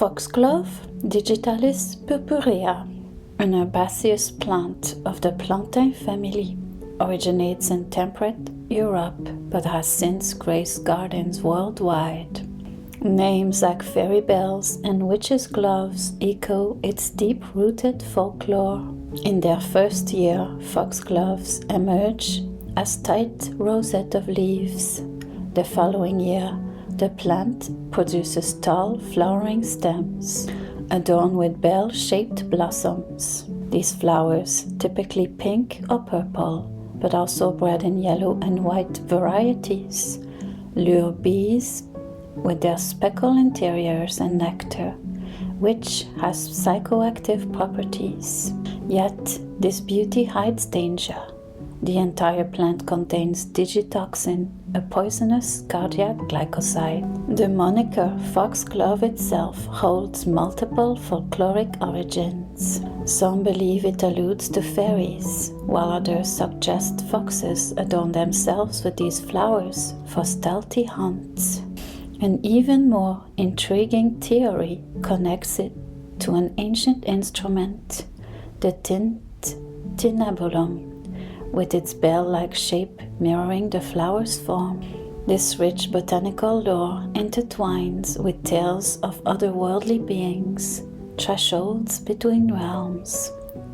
Foxglove, Digitalis purpurea, an herbaceous plant of the plantain family, originates in temperate Europe but has since graced gardens worldwide. Names like fairy bells and witches' gloves echo its deep-rooted folklore. In their first year, foxgloves emerge as tight rosette of leaves. The following year, the plant produces tall flowering stems, adorned with bell-shaped blossoms. These flowers, typically pink or purple, but also bred in yellow and white varieties, lure bees with their speckled interiors and nectar, which has psychoactive properties. Yet, this beauty hides danger. The entire plant contains digitoxin, a poisonous cardiac glycoside. The moniker Foxglove itself holds multiple folkloric origins. Some believe it alludes to fairies, while others suggest foxes adorn themselves with these flowers for stealthy hunts. An even more intriguing theory connects it to an ancient instrument, the tinabulum, with its bell-like shape mirroring the flower's form. This rich botanical lore intertwines with tales of otherworldly beings, thresholds between realms,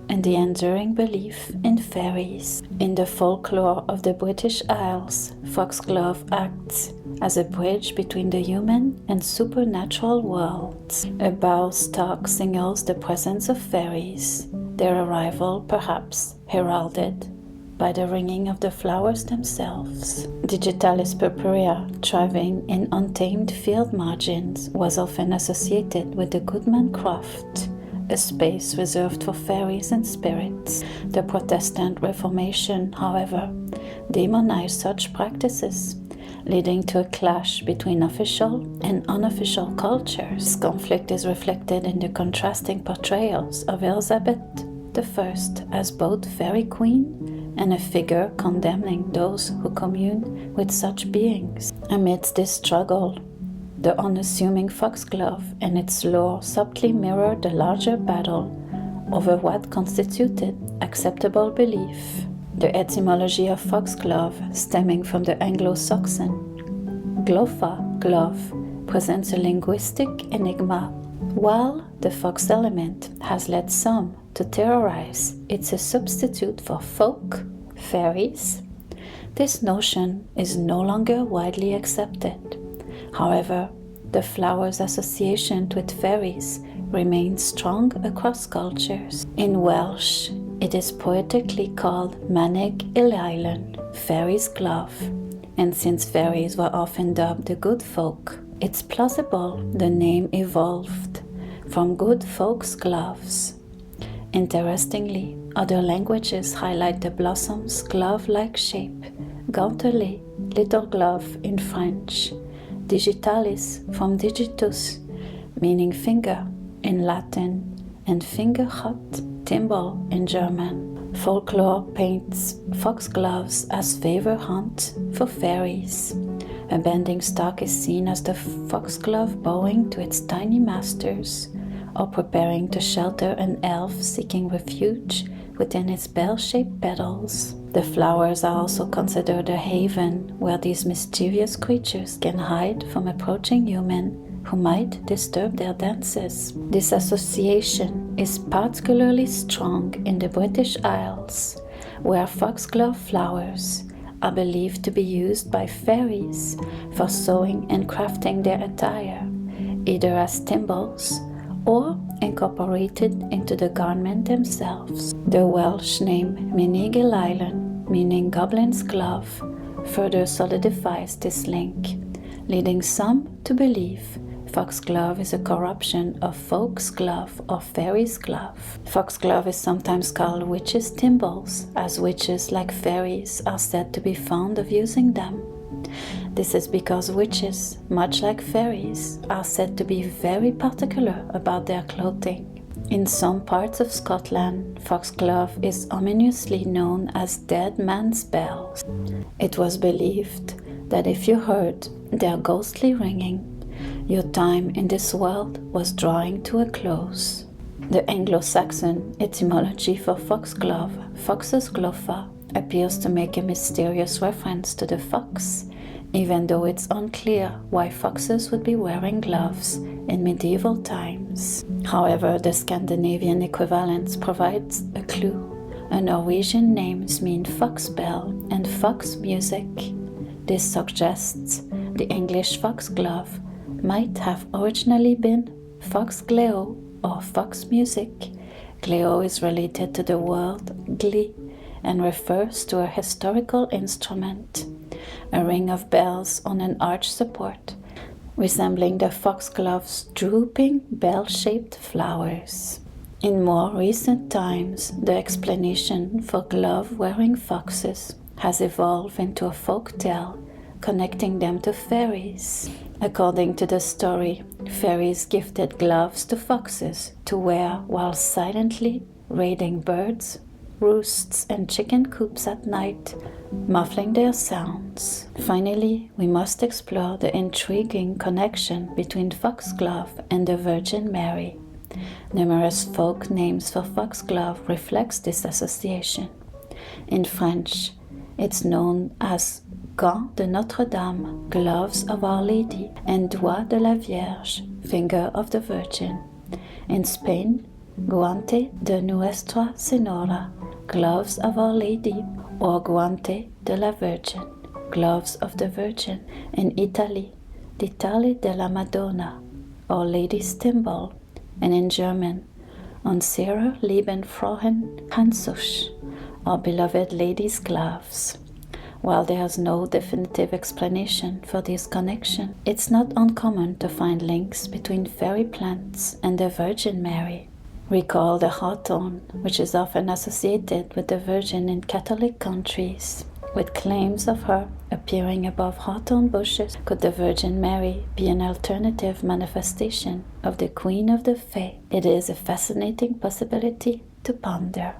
and the enduring belief in fairies. In the folklore of the British Isles, Foxglove acts as a bridge between the human and supernatural worlds. A bough stalk signals the presence of fairies, their arrival perhaps heralded by the ringing of the flowers themselves. Digitalis purpurea, thriving in untamed field margins, was often associated with the Goodman Croft, a space reserved for fairies and spirits. The Protestant Reformation, however, demonized such practices, leading to a clash between official and unofficial cultures. This conflict is reflected in the contrasting portrayals of Elizabeth I as both fairy queen and a figure condemning those who commune with such beings. Amidst this struggle, the unassuming foxglove and its lore subtly mirrored the larger battle over what constituted acceptable belief. The etymology of foxglove, stemming from the Anglo-Saxon glofa, glove, presents a linguistic enigma. While the fox element has led some to theorize it's a substitute for folk, fairies, this notion is no longer widely accepted. However, the flower's association with fairies remains strong across cultures. In Welsh, it is poetically called Manig Ileilen, fairy's glove, and since fairies were often dubbed the good folk, it's plausible the name evolved from good folks' gloves. Interestingly, other languages highlight the blossom's glove-like shape, gantelet, little glove in French, digitalis from digitus, meaning finger in Latin, and fingerhut, thimble in German. Folklore paints foxgloves as favor hunt for fairies. A bending stalk is seen as the foxglove bowing to its tiny masters, or preparing to shelter an elf seeking refuge within its bell-shaped petals. The flowers are also considered a haven where these mischievous creatures can hide from approaching humans who might disturb their dances. This association is particularly strong in the British Isles, where foxglove flowers are believed to be used by fairies for sewing and crafting their attire, either as thimbles or incorporated into the garment themselves. The Welsh name Manig Ileilen, meaning goblin's glove, further solidifies this link, leading some to believe foxglove is a corruption of folk's glove or fairy's glove. Foxglove is sometimes called witches' thimbles, as witches, like fairies, are said to be fond of using them. This is because witches, much like fairies, are said to be very particular about their clothing. In some parts of Scotland, foxglove is ominously known as dead man's bells. It was believed that if you heard their ghostly ringing, Your time in this world was drawing to a close. The Anglo-Saxon etymology for foxglove, fox's glofa, appears to make a mysterious reference to the fox, even though it's unclear why foxes would be wearing gloves in medieval times. However, the Scandinavian equivalence provides a clue. Norwegian names mean fox bell and fox music. This suggests the English foxglove might have originally been foxgleo or fox music. Gleo is related to the word glee and refers to a historical instrument, a ring of bells on an arch support, resembling the foxglove's drooping bell-shaped flowers. In more recent times, the explanation for glove-wearing foxes has evolved into a folk tale connecting them to fairies. According to the story, fairies gifted gloves to foxes to wear while silently raiding birds, roosts and chicken coops at night, muffling their sounds. Finally, we must explore the intriguing connection between foxglove and the Virgin Mary. Numerous folk names for foxglove reflects this association. In French, it's known as gants de Notre-Dame, gloves of Our Lady, and doigt de la Vierge, finger of the Virgin. In Spain, guante de Nuestra Señora, gloves of Our Lady, or guante de la Virgin, gloves of the Virgin. In Italy, ditali della Madonna, Our Lady's thimble. And in German, unsere lieben Frauen Handtuch, Our Beloved Lady's gloves. While there's no definitive explanation for this connection, it's not uncommon to find links between fairy plants and the Virgin Mary. Recall the hawthorn, which is often associated with the Virgin in Catholic countries, with claims of her appearing above hawthorn bushes. Could the Virgin Mary be an alternative manifestation of the Queen of the Fae? It is a fascinating possibility to ponder.